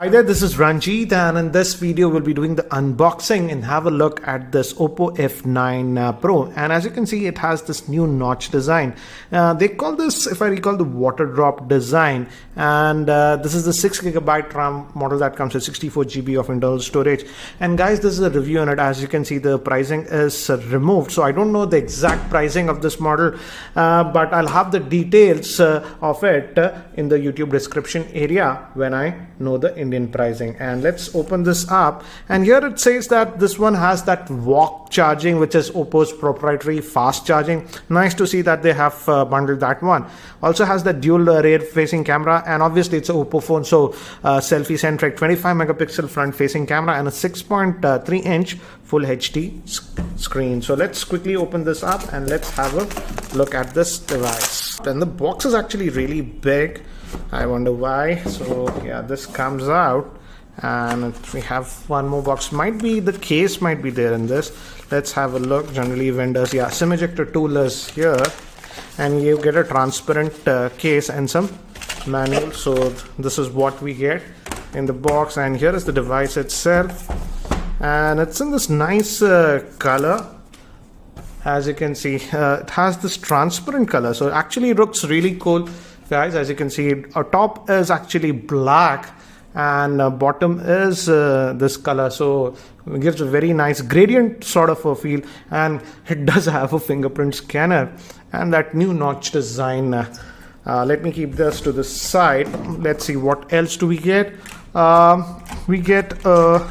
Hi there, this is Ranjit, and in this video we'll be doing the unboxing and have a look at this Oppo F9 Pro. And as you can see, it has this new notch design. They call this, if I recall, the water drop design, and this is the 6GB RAM model that comes with 64GB of internal storage. And guys, this is a review on it. As you can see, the pricing is removed, so I don't know the exact pricing of this model, but I'll have the details of it in the YouTube description area when I know the Indian pricing. And let's open this up, and here it says that this one has that walk charging, which is Oppo's proprietary fast charging. Nice to see that they have bundled that one. Also has the dual rear facing camera, and obviously it's an Oppo phone, so selfie centric. 25 megapixel front facing camera and a 6.3 inch full HD screen. So let's quickly open this up and let's have a look at this device. And the box is actually really big. I wonder why. So yeah, this comes out, and we have one more box. Might be the case might be there in this. Let's have a look. Generally vendors, yeah, SIM ejector tool is here, and you get a transparent case and some manual. So this is what we get in the box, and here is the device itself, and it's in this nice color. As you can see, it has this transparent color, so it actually looks really cool, guys. As you can see, our top is actually black and bottom is this color, so it gives a very nice gradient sort of a feel, and it does have a fingerprint scanner and that new notch design. Let me keep this to the side. Let's see what else do we get. We get a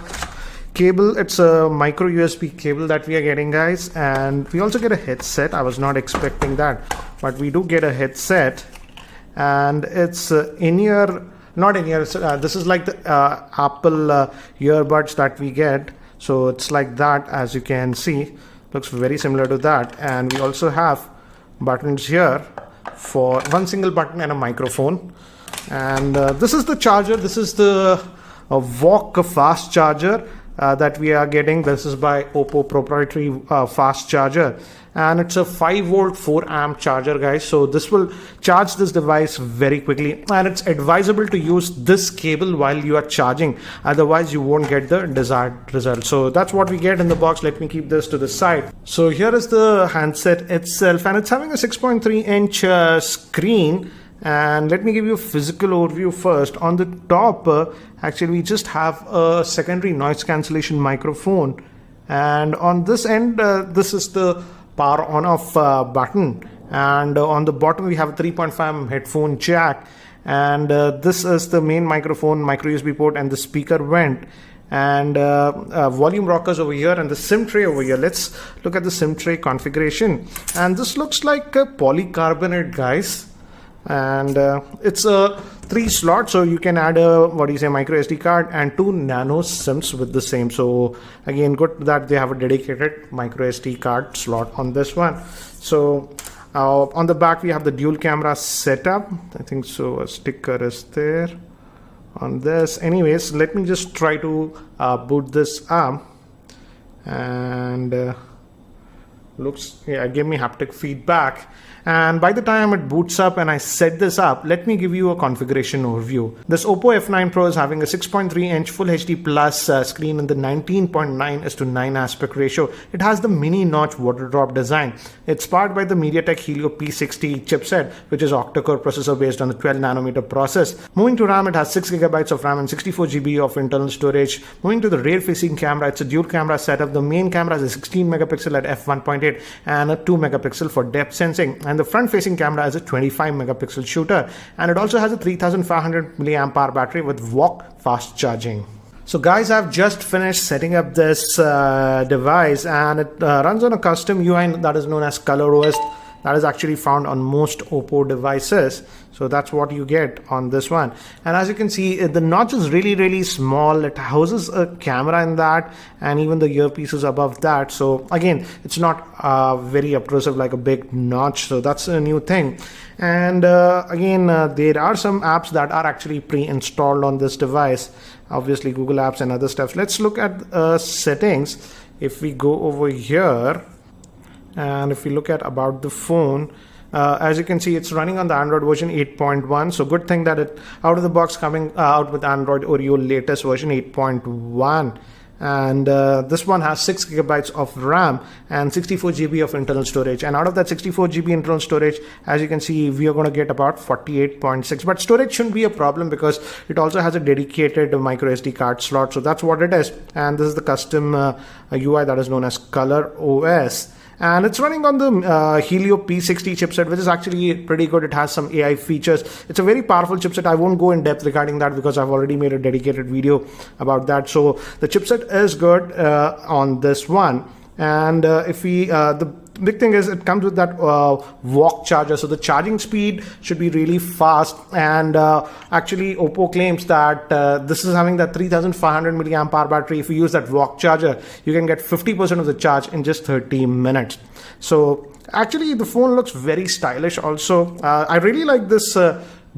cable. It's a micro USB cable that we are getting, guys, and we also get a headset. I was not expecting that, but we do get a headset, and it's in-ear, not in-ear, this is like the Apple earbuds that we get, so it's like that. As you can see, looks very similar to that. And we also have buttons here for one single button and a microphone. And this is the charger. This is the VOOC fast charger that we are getting. This is by Oppo proprietary fast charger, and it's a 5-volt 4-amp charger, guys. So this will charge this device very quickly, and it's advisable to use this cable while you are charging, otherwise you won't get the desired result. So that's what we get in the box. Let me keep this to the side. So here is the handset itself, and it's having a 6.3 inch screen. And let me give you a physical overview first. On the top, actually we just have a secondary noise cancellation microphone, and on this end this is the power on off button, and on the bottom we have a 3.5 headphone jack, and this is the main microphone, micro USB port, and the speaker vent, and volume rockers over here, and the SIM tray over here. Let's look at the SIM tray configuration, and this looks like a polycarbonate, guys. And it's a 3 slot, so you can add a micro SD card and 2 nano SIMs with the same. So again, good that they have a dedicated micro SD card slot on this one. So on the back we have the dual camera setup. I think so a sticker is there on this. Anyways, let me just try to boot this up, and looks, yeah, give me haptic feedback. And by the time it boots up and I set this up, let me give you a configuration overview. This Oppo F9 Pro is having a 6.3 inch Full HD Plus screen in the 19.9:9 aspect ratio. It has the mini notch water drop design. It's powered by the MediaTek Helio P60 chipset, which is octa-core processor based on the 12 nanometer process. Moving to RAM, it has 6GB of RAM and 64GB of internal storage. Moving to the rear facing camera, it's a dual camera setup. The main camera is a 16 megapixel at f1.8 and a 2 megapixel for depth sensing. And the front facing camera is a 25 megapixel shooter, and it also has a 3500 milliamp hour battery with VOOC fast charging. So guys, I've just finished setting up this device, and it runs on a custom UI that is known as ColorOS. That is actually found on most Oppo devices. So that's what you get on this one. And as you can see, the notch is really small. It houses a camera in that, and even the earpiece is above that. So again, it's not very obtrusive like a big notch. So that's a new thing. And again, there are some apps that are actually pre-installed on this device. Obviously Google Apps and other stuff. Let's look at settings. If we go over here, and if we look at about the phone, As you can see, it's running on the Android version 8.1. So good thing that it out of the box coming out with Android Oreo latest version 8.1. And this one has 6 gigabytes of RAM and 64 GB of internal storage. And out of that 64 GB internal storage, as you can see, we are going to get about 48.6. But storage shouldn't be a problem because it also has a dedicated micro SD card slot. So that's what it is. And this is the custom UI that is known as Color OS. And it's running on the Helio P60 chipset, which is actually pretty good. It has some AI features. It's a very powerful chipset. I won't go in depth regarding that because I've already made a dedicated video about that. So the chipset is good on this one. And if we, the big thing is it comes with that walk charger. So the charging speed should be really fast. And actually Oppo claims that this is having that 3500 milliamp hour battery. If you use that walk charger, you can get 50% of the charge in just 30 minutes. So actually the phone looks very stylish also. I really like this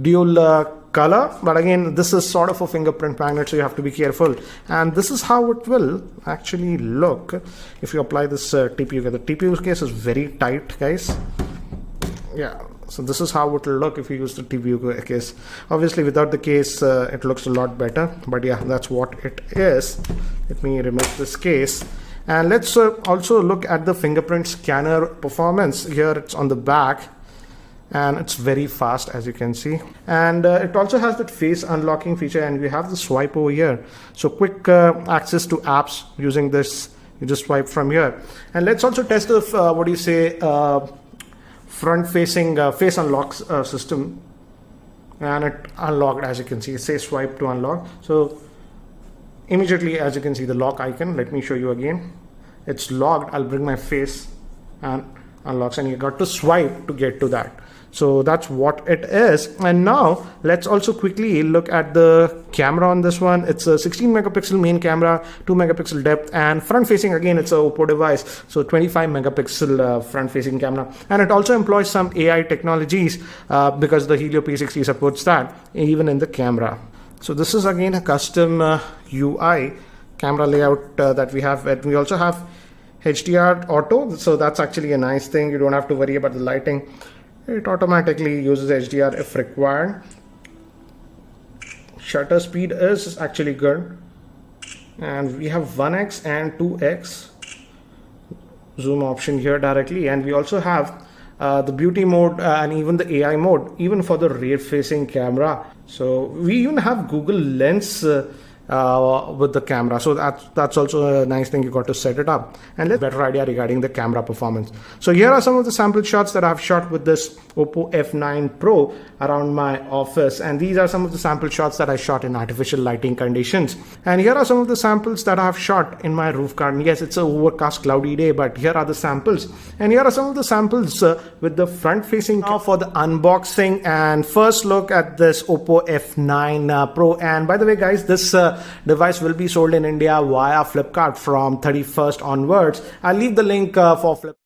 dual color, but again, this is sort of a fingerprint magnet, so you have to be careful. And this is how it will actually look if you apply this TPU case. The TPU case is very tight, guys. Yeah, so this is how it will look if you use the TPU case. Obviously without the case it looks a lot better, but yeah, that's what it is. Let me remove this case. And let's also look at the fingerprint scanner performance. Here it's on the back, and it's very fast, as you can see. And it also has that face unlocking feature, and we have the swipe over here. So quick access to apps using this. You just swipe from here. And let's also test the front facing face unlock system. And it unlocked, as you can see. It says swipe to unlock. So immediately, as you can see, the lock icon. Let me show you again. It's locked. I'll bring my face and unlocks, and you got to swipe to get to that. So that's what it is. And now let's also quickly look at the camera on this one. It's a 16 megapixel main camera, 2 megapixel depth, and front facing, again, it's a Oppo device. So 25 megapixel front facing camera. And it also employs some AI technologies because the Helio P60 supports that even in the camera. So this is again a custom UI camera layout that we have. And we also have HDR auto. So that's actually a nice thing. You don't have to worry about the lighting. It automatically uses HDR if required. Shutter speed is actually good. And we have 1x and 2x zoom option here directly. And we also have the beauty mode and even the AI mode, even for the rear facing camera. So we even have Google Lens with the camera, so that's also a nice thing. You got to set it up, and let's better idea regarding the camera performance. So here are some of the sample shots that I've shot with this Oppo F9 Pro around my office, and these are some of the sample shots that I shot in artificial lighting conditions. And here are some of the samples that I have shot in my roof garden. Yes, it's an overcast cloudy day, but here are the samples, and here are some of the samples with the front facing. Now for the unboxing and first look at this Oppo F9 Pro. And by the way, guys, this device will be sold in India via Flipkart from 31st onwards. I'll leave the link for Flipkart.